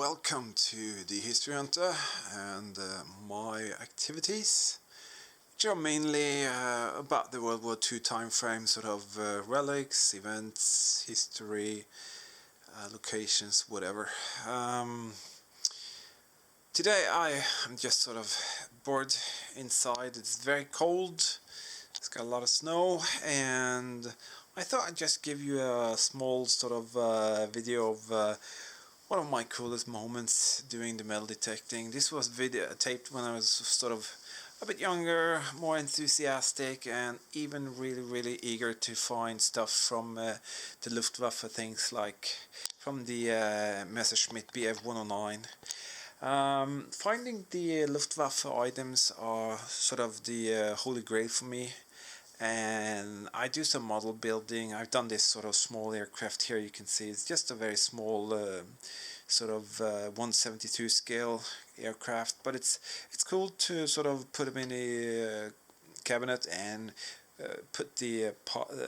welcome to the History Hunter and my activities, which are mainly about the World War II time frame, sort of relics, events, history, locations, whatever. Today I'm just sort of bored inside. It's very cold, it's got a lot of snow, and I thought I'd just give you a small sort of video of one of my coolest moments doing the metal detecting. This was taped when I was sort of a bit younger, more enthusiastic, and even really eager to find stuff from the Luftwaffe, things like from the Messerschmitt BF109. Finding the Luftwaffe items are sort of the holy grail for me. And I do some model building. I've done this sort of small aircraft here. You can see it's just a very small sort of 1/72 scale aircraft, but it's cool to sort of put them in a cabinet and put the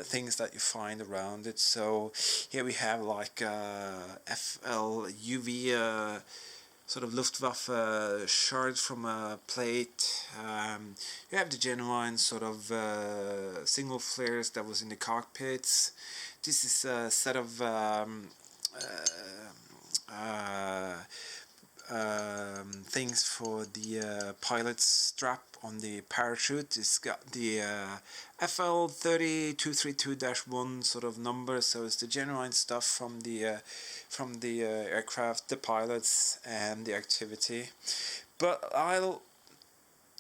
things that you find around it. So here we have like FL UV sort of Luftwaffe shard from a plate. You have the genuine sort of single flares that was in the cockpits. This is a set of things for the pilot's strap on the parachute. It's got the FL 30232-1 sort of number, so it's the genuine stuff from the aircraft, the pilots, and the activity. But I'll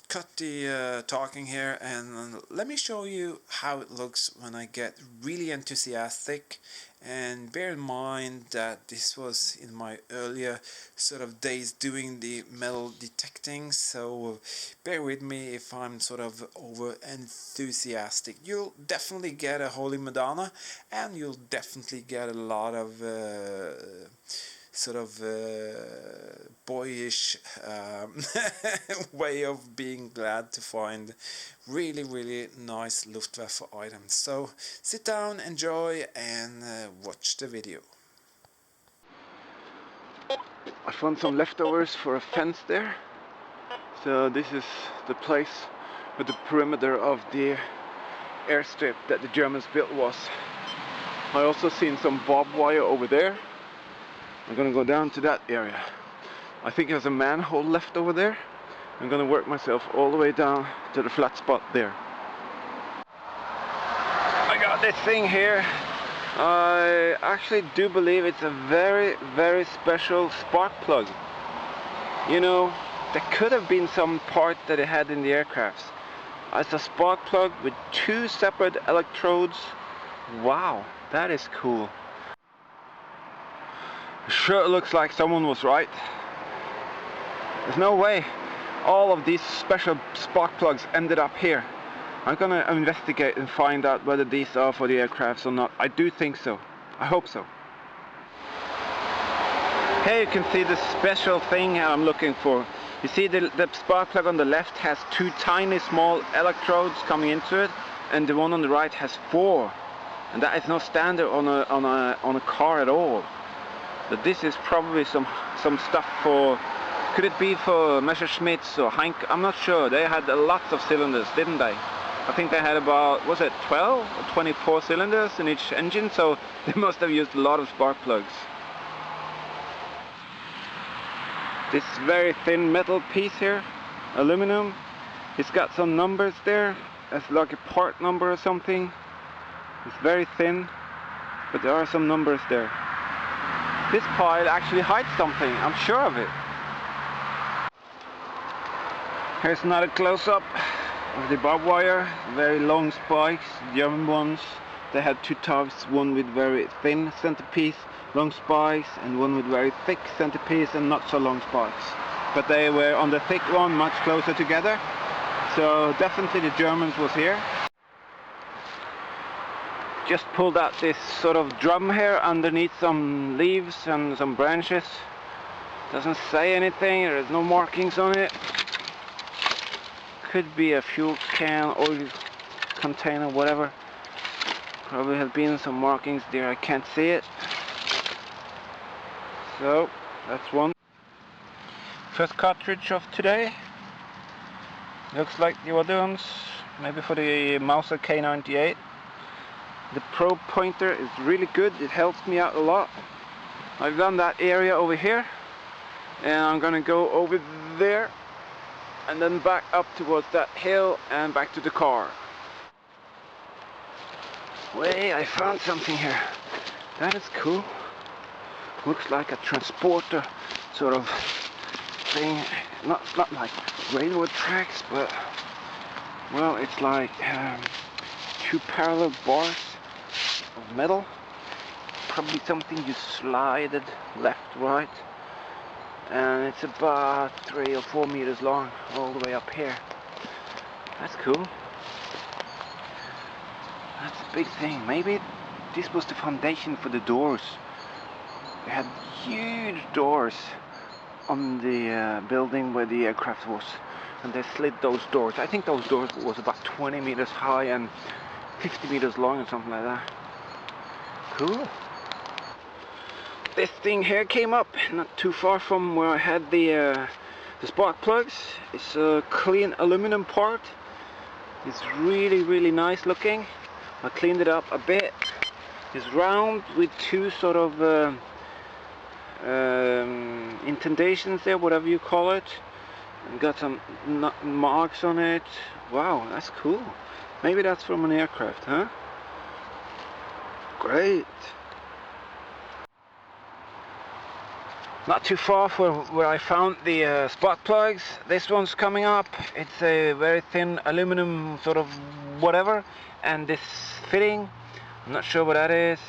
cut the talking here and let me show you how it looks when I get really enthusiastic. And bear in mind that this was in my earlier sort of days doing the metal detecting, so bear with me if I'm sort of over enthusiastic. You'll definitely get a Holy Madonna, and you'll definitely get a lot of sort of boyish way of being glad to find really nice Luftwaffe items. So sit down, enjoy, and watch the video. I found some leftovers for a fence there. So this is the place where the perimeter of the airstrip that the Germans built was. I also seen some barbed wire over there. I'm gonna go down to that area. I think there's a manhole left over there. I'm gonna work myself all the way down to the flat spot there. I got this thing here. I actually do believe it's a very special spark plug. You know, there could have been some part that it had in the aircrafts. It's a spark plug with two separate electrodes. Wow, that is cool. Sure looks like someone was right. There's no way all of these special spark plugs ended up here. I'm gonna investigate and find out whether these are for the aircrafts or not. I do think so. I hope so. Here you can see the special thing I'm looking for. You see the spark plug on the left has two tiny small electrodes coming into it, and the one on the right has four. And that is not standard on a car at all. But this is probably some stuff for, could it be for Messerschmitts or Heinck? I'm not sure. They had lots of cylinders, didn't they? I think they had about, was it 12 or 24 cylinders in each engine, so they must have used a lot of spark plugs. This very thin metal piece here, aluminum, it's got some numbers there. It's like a part number or something. It's very thin, but there are some numbers there. This pile actually hides something, I'm sure of it. Here's another close-up of the barbed wire. Very long spikes, German ones. They had two types, one with very thin centerpiece, long spikes, and one with very thick centerpiece and not so long spikes. But they were on the thick one much closer together. So definitely the Germans was here. Just pulled out this sort of drum here underneath some leaves and some branches. Doesn't say anything, there's no markings on it. Could be a fuel can, oil container, whatever. Probably have been some markings there, I can't see it. So, that's one. First cartridge of today. Looks like the other ones, maybe for the Mauser K98. The probe pointer is really good, it helps me out a lot. I've done that area over here, and I'm gonna go over there and then back up towards that hill and back to the car. Wait, I found something here. That is cool. Looks like a transporter sort of thing. Not like railroad tracks, but well, it's like two parallel bars of metal. Probably something you slide it left, right, and it's about 3 or 4 meters long, all the way up here. That's cool. That's a big thing. Maybe this was the foundation for the doors. They had huge doors on the building where the aircraft was, and they slid those doors. I think those doors was about 20 meters high and 50 meters long or something like that. Cool. This thing here came up not too far from where I had the spark plugs. It's a clean aluminum part. It's really nice looking. I cleaned it up a bit. It's round with two sort of indentations there, whatever you call it. And got some marks on it. Wow, that's cool. Maybe that's from an aircraft, huh? Great. Not too far from where I found the spark plugs. This one's coming up. It's a very thin aluminum sort of whatever, and this fitting, I'm not sure what that is.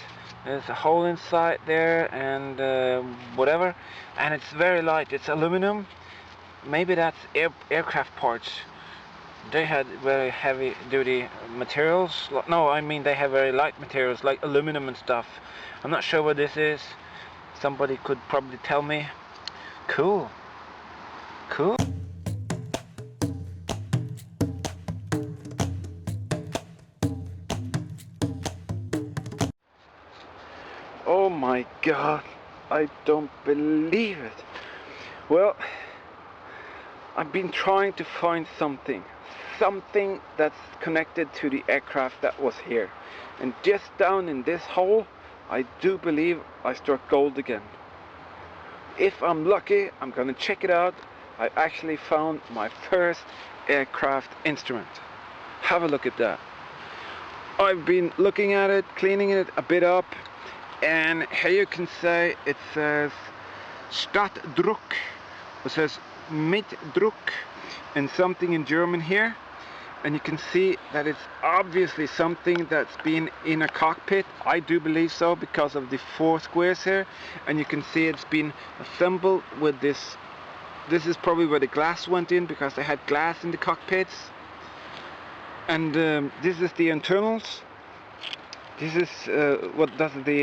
There's a hole inside there and whatever, and it's very light. It's aluminum. Maybe that's aircraft parts. They had very heavy duty materials. No, I mean they have very light materials like aluminum and stuff. I'm not sure what this is. Somebody could probably tell me. Cool. Cool. Oh my God, I don't believe it. Well, I've been trying to find something that's connected to the aircraft that was here. And just down in this hole, I do believe I struck gold again. If I'm lucky, I'm gonna check it out. I actually found my first aircraft instrument. Have a look at that. I've been looking at it, cleaning it a bit up, and here you can say it says Stadtdruck, it says Mitdruck, and something in German here. And you can see that it's obviously something that's been in a cockpit. I do believe so because of the 4 squares here. And you can see it's been assembled with this. This is probably where the glass went in, because they had glass in the cockpits. And this is the internals. This is what does the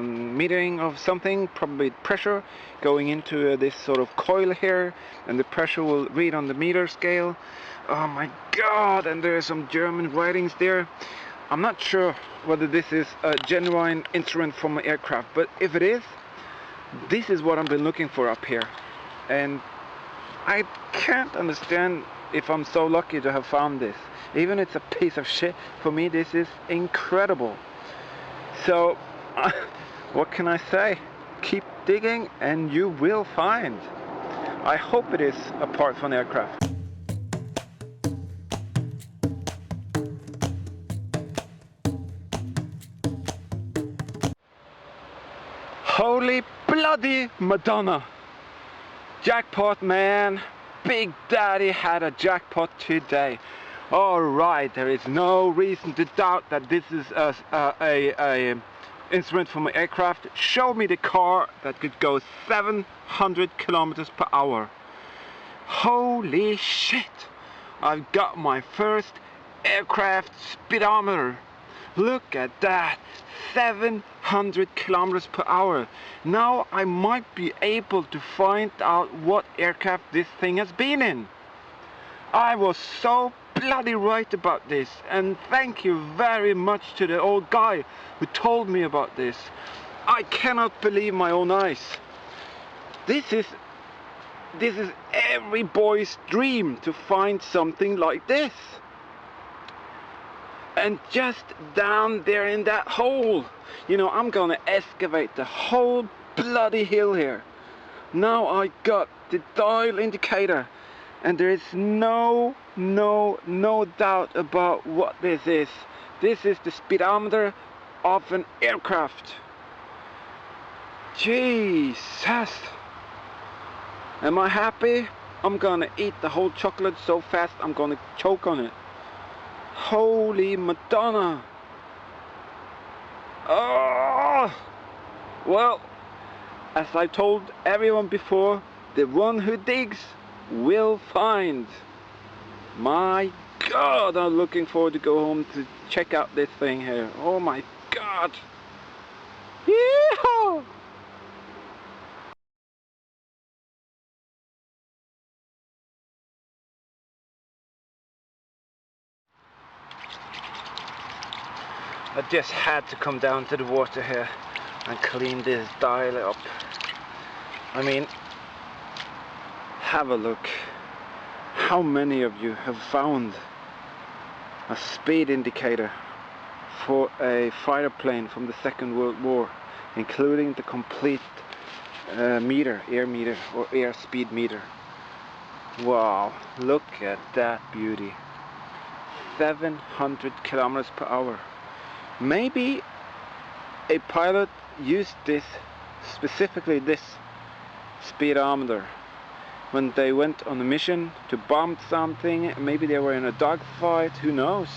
metering of something, probably pressure, going into this sort of coil here, and the pressure will read on the meter scale. Oh my God, and there are some German writings there. I'm not sure whether this is a genuine instrument from an aircraft, but if it is, this is what I've been looking for up here. And I can't understand if I'm so lucky to have found this. Even if it's a piece of shit, for me this is incredible. So what can I say? Keep digging and you will find. I hope it is a part from an aircraft. Holy bloody Madonna! Jackpot, man! Big Daddy had a jackpot today. Alright, there is no reason to doubt that this is a instrument from an aircraft. Show me the car that could go 700 kilometers per hour. Holy shit! I've got my first aircraft speedometer. Look at that! 700 kilometers per hour. Now I might be able to find out what aircraft this thing has been in. I was so bloody right about this, and thank you very much to the old guy who told me about this. I cannot believe my own eyes. This is this is every boy's dream to find something like this. And just down there in that hole, you know, I'm gonna excavate the whole bloody hill here. Now I got the dial indicator, and there is no doubt about what this is. This is the speedometer of an aircraft. Jesus! Am I happy? I'm gonna eat the whole chocolate so fast I'm gonna choke on it. Holy Madonna! Oh! Well, as I told everyone before, the one who digs will find. My God, I'm looking forward to go home to check out this thing here. Oh my God! Yeehaw! I just had to come down to the water here and clean this dial up. I mean, have a look. How many of you have found a speed indicator for a fighter plane from the Second World War, including the complete meter, air meter or air speed meter? Wow, look at that beauty. 700 kilometers per hour. Maybe a pilot used this, specifically this speedometer, when they went on a mission to bomb something. Maybe they were in a dogfight, who knows.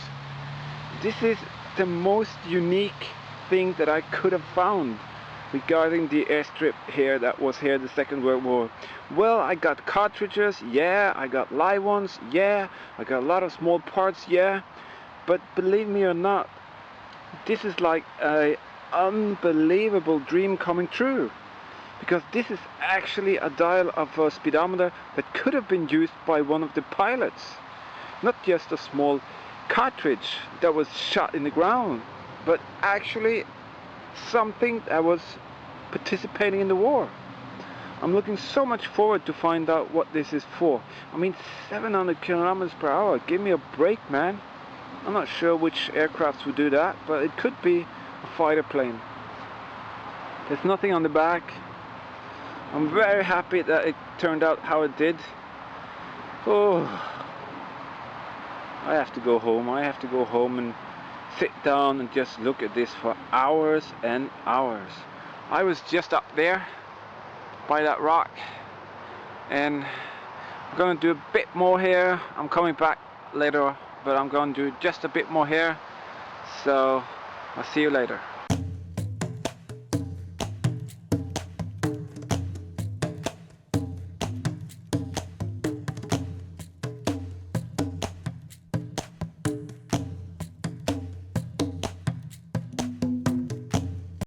This is the most unique thing that I could have found regarding the airstrip here that was here the Second World War. Well, I got cartridges, yeah, I got live ones, yeah, I got a lot of small parts, yeah, but believe me or not, this is like an unbelievable dream coming true, because this is actually a dial of a speedometer that could have been used by one of the pilots, not just a small cartridge that was shot in the ground, but actually something that was participating in the war. I'm looking so much forward to find out what this is for. I mean, 700 kilometers per hour, give me a break, man. I'm not sure which aircrafts would do that, but it could be a fighter plane. There's nothing on the back. I'm very happy that it turned out how it did. Oh, I have to go home. I have to go home and sit down and just look at this for hours and hours. I was just up there by that rock, and I'm gonna do a bit more here. I'm coming back later, but I'm gonna do just a bit more here. So I'll see you later.